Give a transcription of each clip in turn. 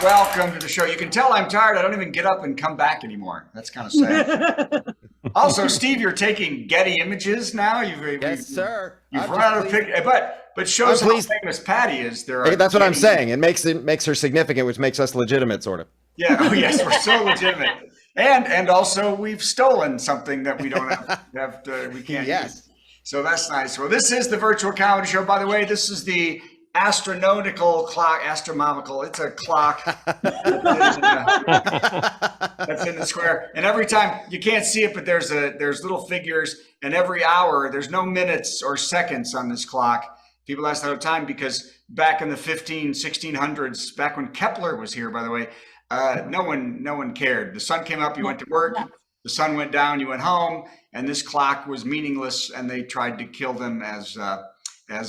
Welcome to the show. You can tell I'm tired. I don't even get up and come back anymore. That's kind of sad. Also, Steve, you're taking Getty Images now. Yes, sir. You've run out of pictures, but shows how famous Patty is. Hey, that's what I'm saying. It makes her significant, which makes us legitimate, sort of. Yeah. Oh, yes, we're so legitimate, and also we've stolen something that we don't have to. We can't. Yes. Use. So that's nice. Well, this is the virtual comedy show. By the way, this is the astronomical clock, astronomical. It's a clock that's in the square. And every time, you can't see it, but there's little figures. And every hour, there's no minutes or seconds on this clock. People ask that all the time because back in the 1600s, back when Kepler was here, by the way, no one cared. The sun came up, you went to work. The sun went down, you went home, and this clock was meaningless. And they tried to kill them as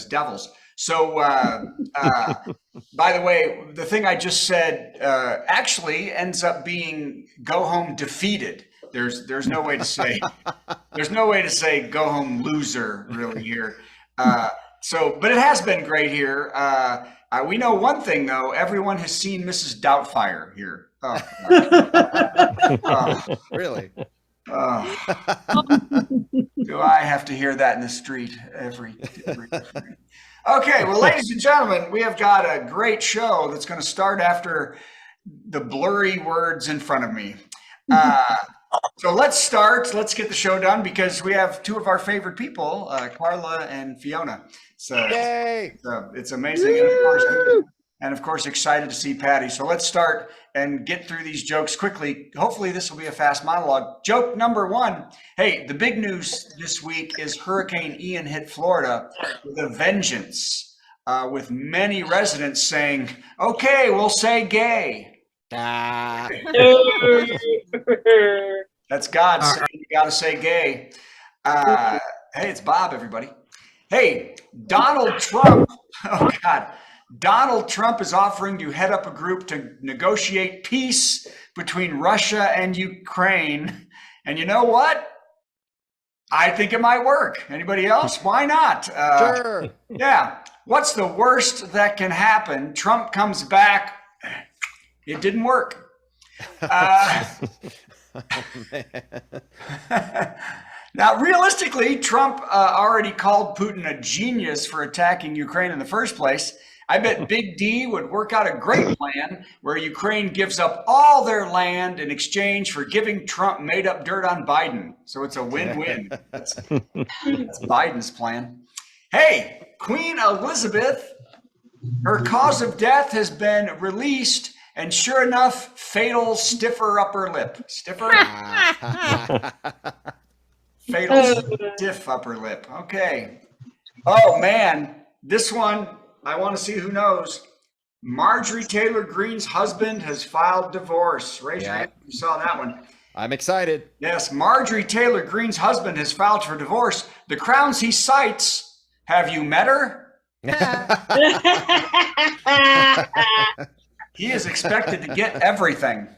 devils. So, by the way, the thing I just said actually ends up being "go home defeated." There's no way to say "go home loser" really here. But it has been great here. We know one thing though: everyone has seen Mrs. Doubtfire here. Oh, Really? Do I have to hear that in the street every Okay, well, ladies and gentlemen, we have got a great show that's going to start after the blurry words in front of me. So let's start. Let's get the show done because we have two of our favorite people, Carla and Fiona. Yay! It's amazing. And of course, excited to see Patty. So let's start and get through these jokes quickly. Hopefully this will be a fast monologue. Joke number one. Hey, the big news this week is Hurricane Ian hit Florida with a vengeance, with many residents saying, okay, we'll say gay. That's God saying you got to say gay. Hey, it's Bob, everybody. Hey, Donald Trump. Oh, God. Donald Trump is offering to head up a group to negotiate peace between Russia and Ukraine. And you know what? I think it might work. Anybody else? Why not? Sure. Yeah. What's the worst that can happen? Trump comes back. It didn't work. Now, realistically, Trump already called Putin a genius for attacking Ukraine in the first place. I bet Big D would work out a great plan where Ukraine gives up all their land in exchange for giving Trump made up dirt on Biden. So it's a win-win. That's Biden's plan. Hey, Queen Elizabeth, her cause of death has been released. And sure enough, fatal stiffer upper lip. Stiffer? Fatal stiff upper lip. Okay. Oh, man. This one, I want to see who knows. Marjorie Taylor Greene's husband has filed divorce. Raise your hand if you saw that one. I'm excited. Yes, Marjorie Taylor Greene's husband has filed for divorce. The grounds he cites, have you met her? He is expected to get everything.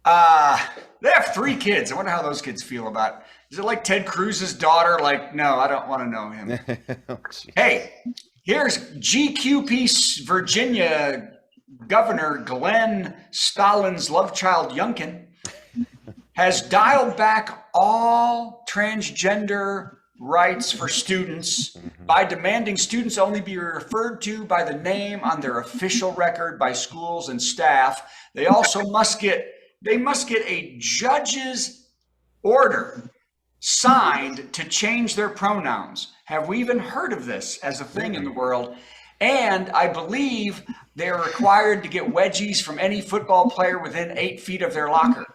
They have 3 kids. I wonder how those kids feel about it. Is it like Ted Cruz's daughter? Like, no, I don't want to know him. Hey, here's GQP Virginia Governor Glenn Stalin's love child Youngkin has dialed back all transgender rights for students by demanding students only be referred to by the name on their official record by schools and staff. They also must get a judge's order signed to change their pronouns. Have we even heard of this as a thing in the world? And I believe they are required to get wedgies from any football player within 8 feet of their locker.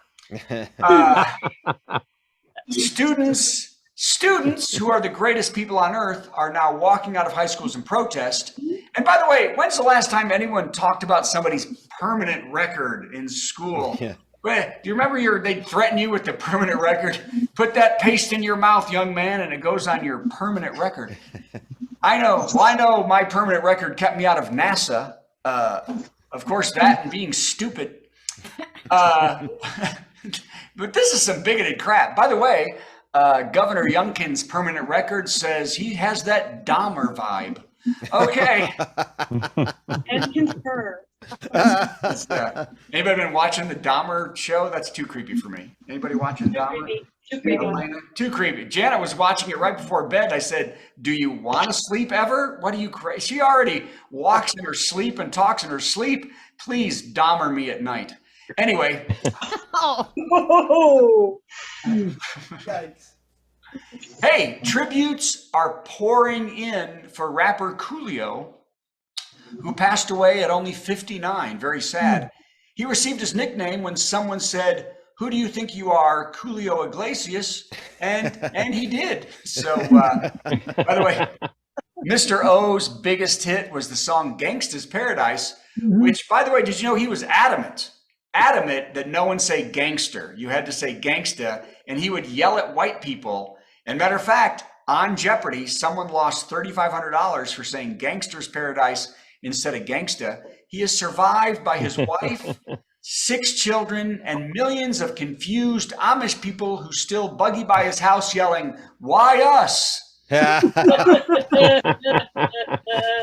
Students who are the greatest people on earth are now walking out of high schools in protest. And by the way, when's the last time anyone talked about somebody's permanent record in school? Yeah. Do you remember they'd threaten you with the permanent record? Put that paste in your mouth, young man, and it goes on your permanent record. I know. Well, I know my permanent record kept me out of NASA. Of course, that and being stupid. But this is some bigoted crap. By the way, Governor Youngkin's permanent record says he has that Dahmer vibe. Okay. And concur. Anybody been watching the Dahmer show? That's too creepy for me. Anybody watching Too Dahmer? creepy. Too creepy. Elena? Too creepy. Janet was watching it right before bed. I said, "Do you want to sleep ever? What are you crazy?" She already walks in her sleep and talks in her sleep. Please Dahmer me at night. Anyway. Oh. Hey, tributes are pouring in for rapper Coolio, who passed away at only 59. Very sad. He received his nickname when someone said, "Who do you think you are, Coolio Iglesias?" And he did. So, by the way, Mr. O's biggest hit was the song Gangsta's Paradise, which, by the way, did you know he was adamant that no one say gangster. You had to say gangsta, and he would yell at white people. And matter of fact, on Jeopardy, someone lost $3,500 for saying Gangster's Paradise instead of gangsta. He is survived by his wife, 6 children, and millions of confused Amish people who still buggy by his house yelling, "Why us?"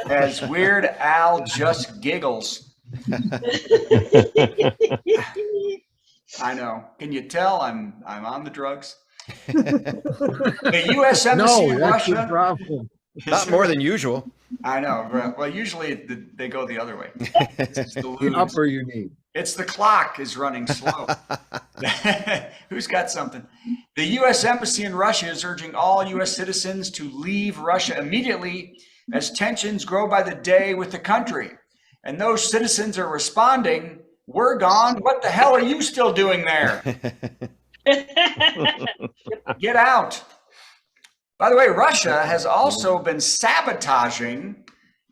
As Weird Al just giggles. I know. Can you tell I'm on the drugs? The U.S. Embassy in that's the Russia. problem. Not more than usual. I know. Well, usually they go the other way. It's the The lose. upper you need. It's the clock is running slow. Who's got something? The U.S. Embassy in Russia is urging all U.S. citizens to leave Russia immediately as tensions grow by the day with the country. And those citizens are responding, "We're gone. What the hell are you still doing there? Get out." By the way, Russia has also been sabotaging.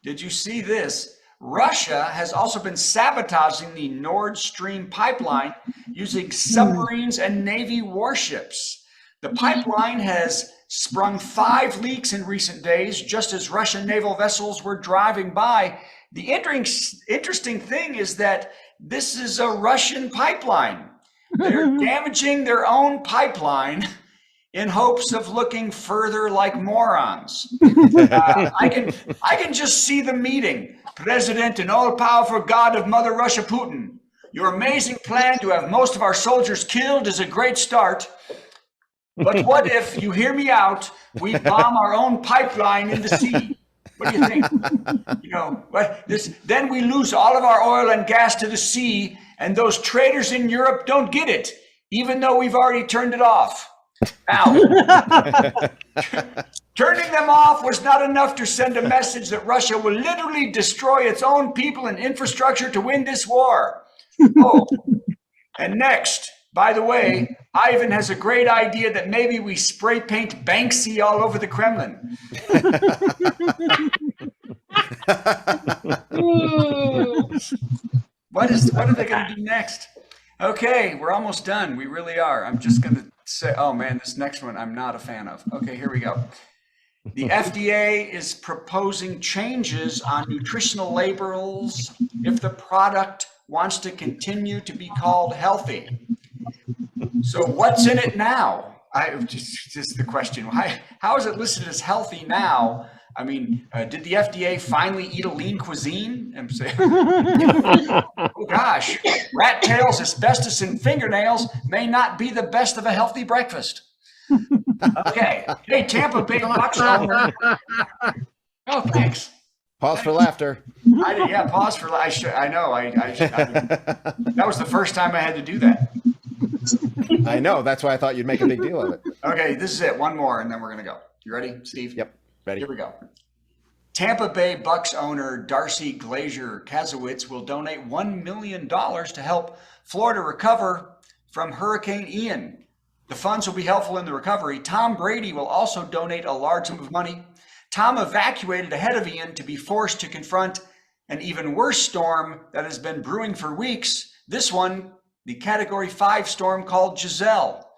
Did you see this? Russia has also been sabotaging the Nord Stream pipeline using submarines and Navy warships. The pipeline has sprung 5 leaks in recent days, just as Russian naval vessels were driving by. The interesting thing is that this is a Russian pipeline. They're damaging their own pipeline in hopes of looking further like morons. I can just see the meeting. "President and all-powerful God of Mother Russia Putin, your amazing plan to have most of our soldiers killed is a great start. But what if, you hear me out, we bomb our own pipeline in the sea? What do you think? You know, then we lose all of our oil and gas to the sea, and those traders in Europe don't get it, even though we've already turned it off." Now, turning them off was not enough to send a message that Russia will literally destroy its own people and infrastructure to win this war. Oh, and next, by the way, Ivan has a great idea that maybe we spray paint Banksy all over the Kremlin. What are they going to do next? Okay, we're almost done. We really are. I'm just going to say, oh man, this next one I'm not a fan of. Okay, here we go. The FDA is proposing changes on nutritional labels if the product wants to continue to be called healthy. So what's in it now? Just the question. How is it listed as healthy now? I mean, did the FDA finally eat a lean cuisine? And say, oh gosh, rat tails, asbestos, and fingernails may not be the best of a healthy breakfast. Okay. Hey, Tampa Bay Bucks owner. Oh, thanks. Pause for laughter. Pause for. I know. That was the first time I had to do that. I know. That's why I thought you'd make a big deal of it. Okay, this is it. One more, and then we're gonna go. You ready, Steve? Yep. Ready. Here we go. Tampa Bay Bucks owner Darcy Glazier Kazowitz will donate $1 million to help Florida recover from Hurricane Ian. The funds will be helpful in the recovery. Tom Brady will also donate a large sum of money. Tom evacuated ahead of Ian to be forced to confront an even worse storm that has been brewing for weeks. This one, the Category 5 storm called Giselle.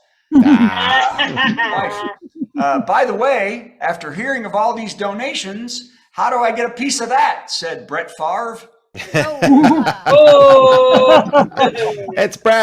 By the way, after hearing of all these donations, how do I get a piece of that? Said Brett Favre. It's Brad.